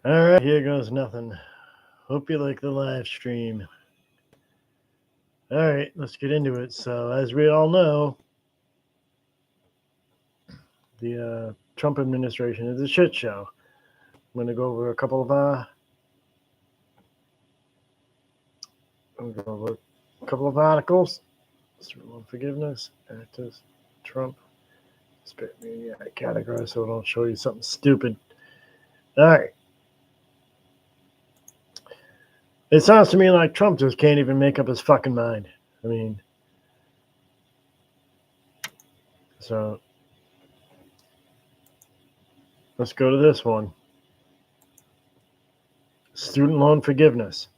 All right, here goes nothing. Hope you like the live stream. All right, let's get into it. So, as we all know, the Trump administration is a shit show. I'm going to go over a couple of articles. Student loan forgiveness, actors, Trump. Yeah, categorize so I don't show you something stupid. All right. It sounds to me like Trump just can't even make up his fucking mind. I mean, so let's go to this one. Student loan forgiveness.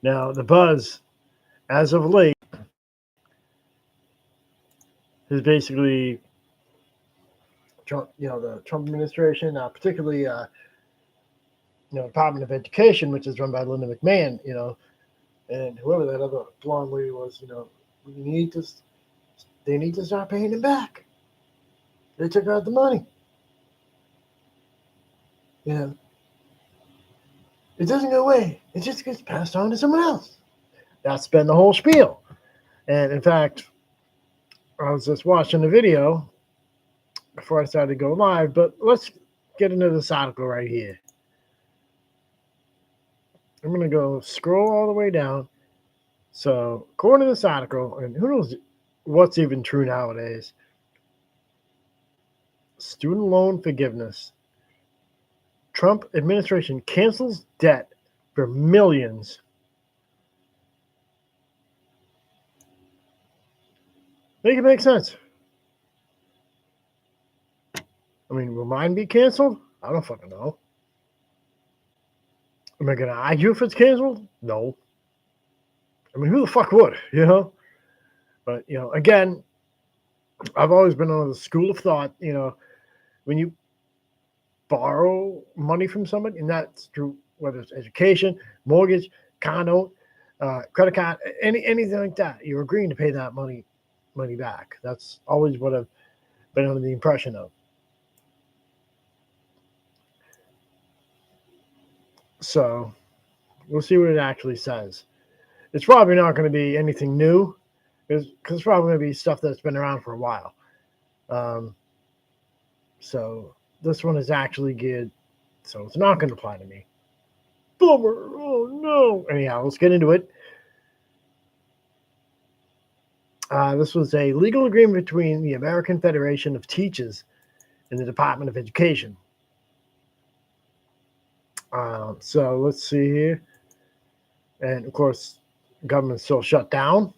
Now, the buzz, as of late, is basically, Trump, the Trump administration, particularly, Department of Education, which is run by Linda McMahon, and whoever that other blonde lady was, they need to start paying him back. They took out the money. It doesn't go away. It just gets passed on to someone else. That's been the whole spiel. And in fact, I was just watching the video before I started to go live, but let's get into this article right here. I'm going to go scroll all the way down. So, according to this article, and who knows what's even true nowadays, student loan forgiveness. Trump administration cancels debt for millions. Make it make sense. I mean, will mine be canceled? I don't fucking know. Am I going to argue if it's canceled? No. I mean, who the fuck would, But, again, I've always been on the school of thought, when you borrow money from somebody, and that's through whether it's education, mortgage, condo, credit card, anything like that, you're agreeing to pay that money back. That's always what I've been under the impression of. So we'll see what it actually says. It's probably not going to be anything new, because it's probably going to be stuff that's been around for a while. So this one is actually geared, so it's not going to apply to me. Bummer. Oh, no. Anyhow, let's get into it. This was a legal agreement between the American Federation of Teachers and the Department of Education. So let's see here. And, of course, government's still shut down.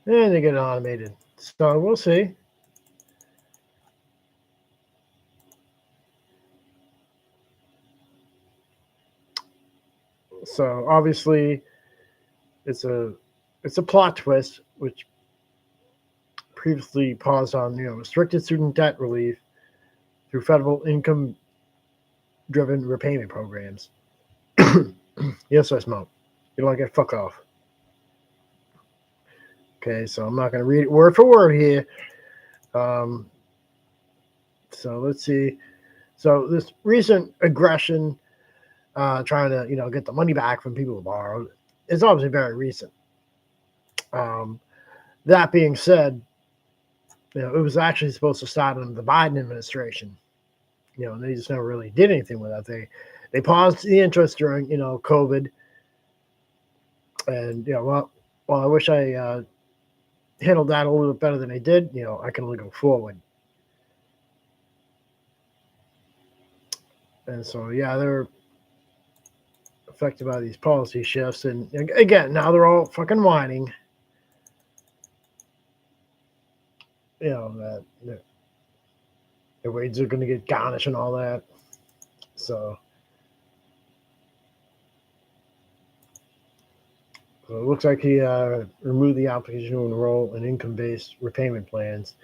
And they get automated. So we'll see. So obviously, it's a plot twist, which previously paused on restricted student debt relief through federal income-driven repayment programs. Yes, I smoke. You don't like it? Fuck off. Okay, so I'm not going to read it word for word here. So let's see. So this recent aggression, trying to get the money back from people who borrowed, is obviously very recent. That being said, it was actually supposed to start under the Biden administration. They just never really did anything with that. They paused the interest during COVID, and well, I wish I handled that a little bit better than I did. I can only go forward. And so they're affected by these policy shifts, and again, now they're all fucking whining. That their wages are going to get garnished and all that. So it looks like he removed the application to enroll in income-based repayment plans.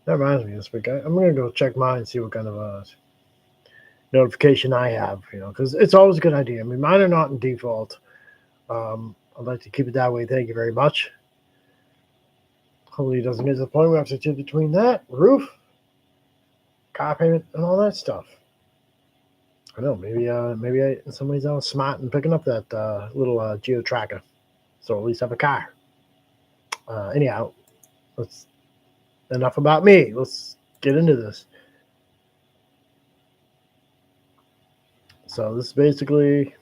That reminds me this week. I'm going to go check mine and see what kind of notification I have, because it's always a good idea. I mean, mine are not in default. I'd like to keep it that way. Thank you very much. Hopefully it doesn't get to the point where I have to choose between that roof car payment, and all that stuff. I know, maybe somebody's smart and picking up that little geo tracker, so at least have a car. Anyhow, let's enough about me. Let's get into this. So this is basically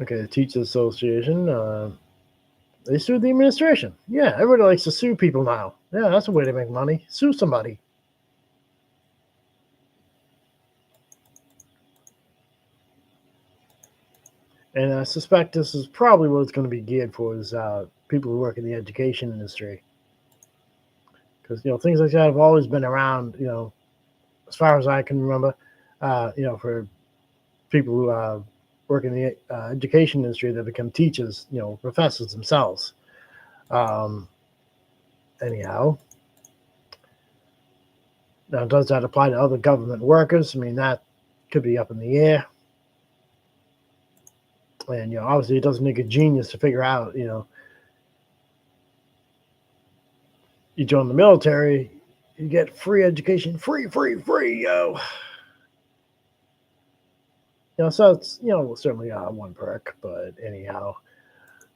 okay. The Teachers Association. They sued the administration. Yeah, everybody likes to sue people now. Yeah, that's a way to make money. Sue somebody. And I suspect this is probably what it's going to be geared for is people who work in the education industry. Because, things like that have always been around, as far as I can remember, for people who work in the education industry that become teachers, professors themselves. Um, anyhow, now does that apply to other government workers? I mean, that could be up in the air. And, obviously it doesn't take a genius to figure out, you join the military, you get free education, free, yo. So it's, certainly one perk, but anyhow.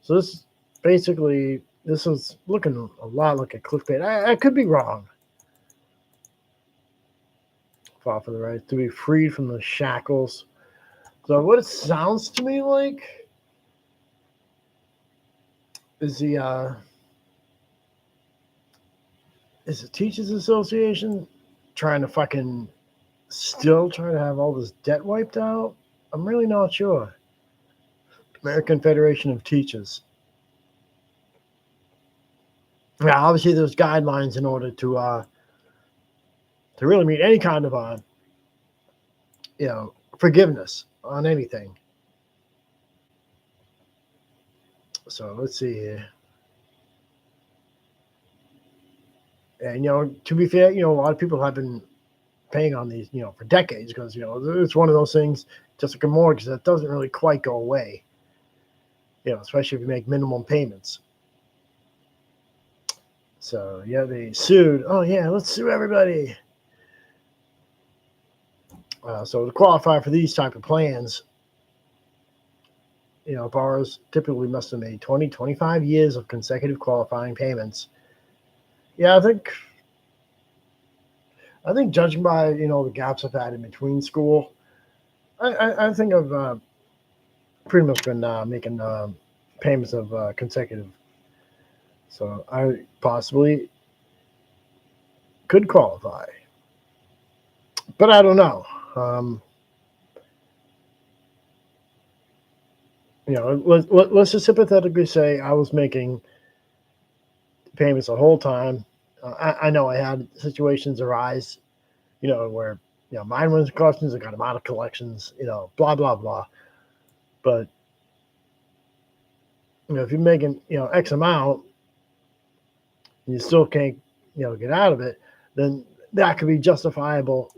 So this is looking a lot like a clickbait. I could be wrong. Fought for the right to be freed from the shackles. So what it sounds to me like is the Teachers Association trying to still trying to have all this debt wiped out? I'm really not sure. American Federation of Teachers. Yeah, obviously there's guidelines in order to really meet any kind of forgiveness on anything. So let's see here. And to be fair, a lot of people have been paying on these, for decades because it's one of those things, just like a mortgage, that doesn't really quite go away. Especially if you make minimum payments. So yeah, they sued. Oh yeah, let's sue everybody. So to qualify for these type of plans, borrowers typically must have made 20, 25 years of consecutive qualifying payments. Yeah, I think judging by the gaps I've had in between school, I think I've pretty much been making payments of consecutive. So I possibly could qualify, but I don't know. Let's just hypothetically say I was making payments the whole time. I know I had situations arise, where mine was collections, I got them out of collections, blah blah blah. But if you're making X amount, and you still can't get out of it, then that could be justifiable.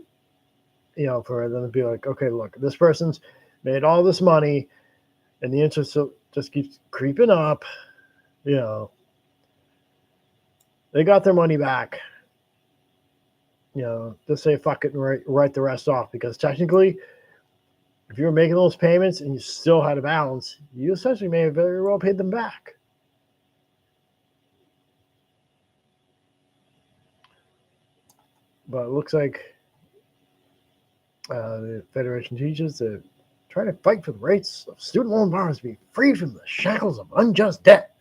For them to be like, okay, look, this person's made all this money, and the interest just keeps creeping up. They got their money back. Just say fuck it and write the rest off, because technically, if you were making those payments and you still had a balance, you essentially may have very well paid them back. But it looks like the Federation teaches to try to fight for the rights of student loan borrowers to be freed from the shackles of unjust debt.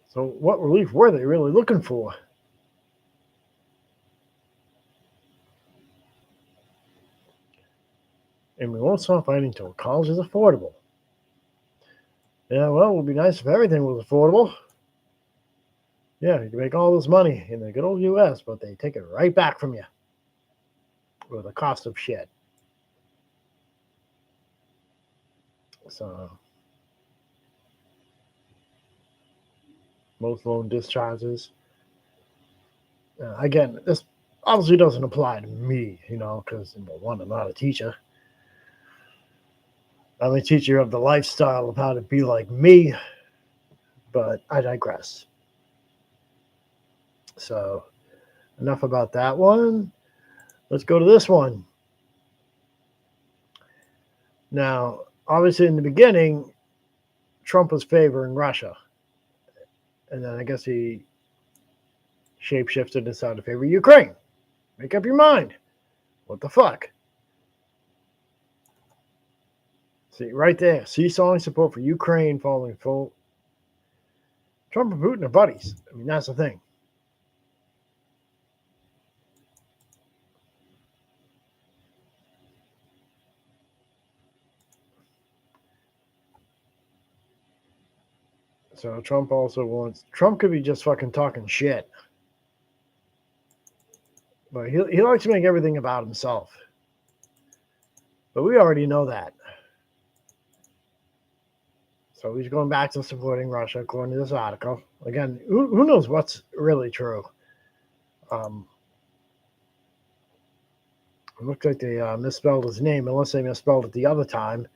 So what relief were they really looking for? And we won't stop fighting until college is affordable. Yeah, well, it would be nice if everything was affordable. Yeah, you can make all this money in the good old U.S., but they take it right back from you with the cost of shit. So most loan discharges. Again, this obviously doesn't apply to me, because one, I'm not a teacher. I'm a teacher of the lifestyle of how to be like me, but I digress. So, enough about that one. Let's go to this one. Now, obviously, in the beginning, Trump was favoring Russia. And then I guess he shapeshifted and decided to favor Ukraine. Make up your mind. What the fuck? See, right there. Seesawing support for Ukraine following full. Trump and Putin are buddies. I mean, that's the thing. So Trump also wants. Trump could be just fucking talking shit. But he likes to make everything about himself. But we already know that. So he's going back to supporting Russia, according to this article. Again, who knows what's really true? It looks like they misspelled his name, unless they misspelled it the other time.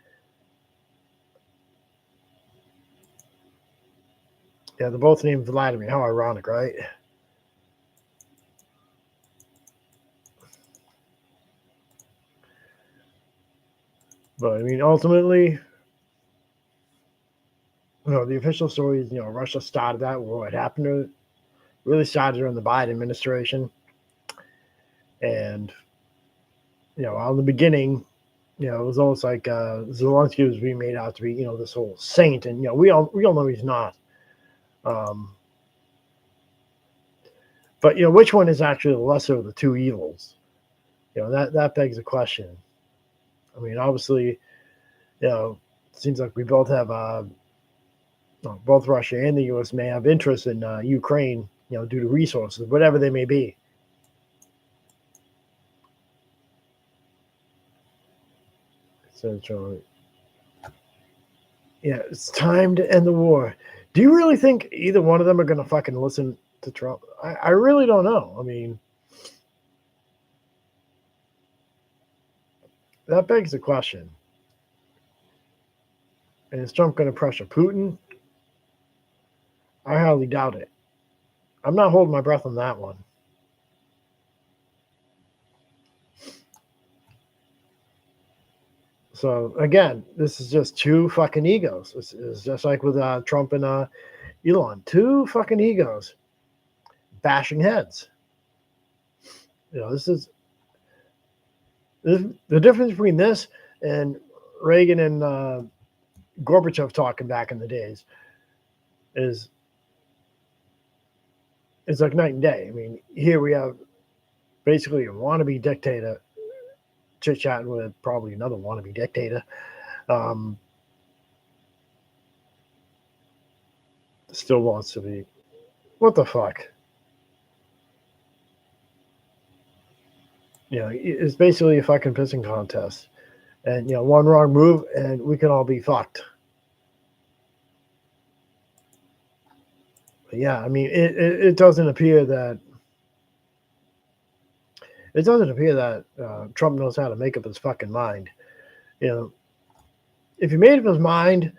Yeah, they're both named Vladimir. How ironic, right? But I mean, ultimately, the official story is, Russia started that war. It happened to really started during the Biden administration. And, out in the beginning, it was almost like Zelensky was being made out to be, this whole saint. And, we all know he's not. But, which one is actually the lesser of the two evils? That begs a question. I mean, obviously, it seems like we both have, both Russia and the U.S. may have interest in Ukraine, due to resources, whatever they may be. So, yeah, it's time to end the war. Do you really think either one of them are going to fucking listen to Trump? I really don't know. I mean, that begs the question. And is Trump going to pressure Putin? I highly doubt it. I'm not holding my breath on that one. So again, this is just two fucking egos. It's just like with Trump and Elon. Two fucking egos bashing heads. This is the difference between this and Reagan and Gorbachev talking back in the days is it's like night and day. I mean, here we have basically a wannabe dictator chit-chatting with probably another wannabe dictator. Still wants to be. What the fuck? It's basically a fucking pissing contest. And, one wrong move and we can all be fucked. But yeah, I mean, it doesn't appear that Trump knows how to make up his fucking mind. If he made up his mind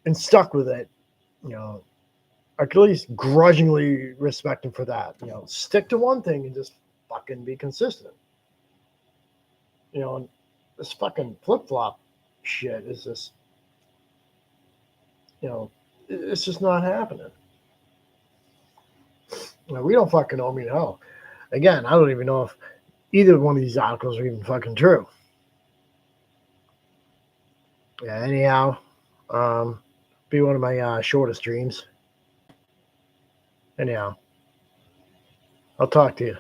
and stuck with it, I could at least grudgingly respect him for that. Stick to one thing and just fucking be consistent. And this fucking flip-flop shit is just, it's just not happening. We don't fucking know. Hell, again, I don't even know if either one of these articles are even fucking true. Yeah, anyhow, be one of my shortest streams. Anyhow, I'll talk to you.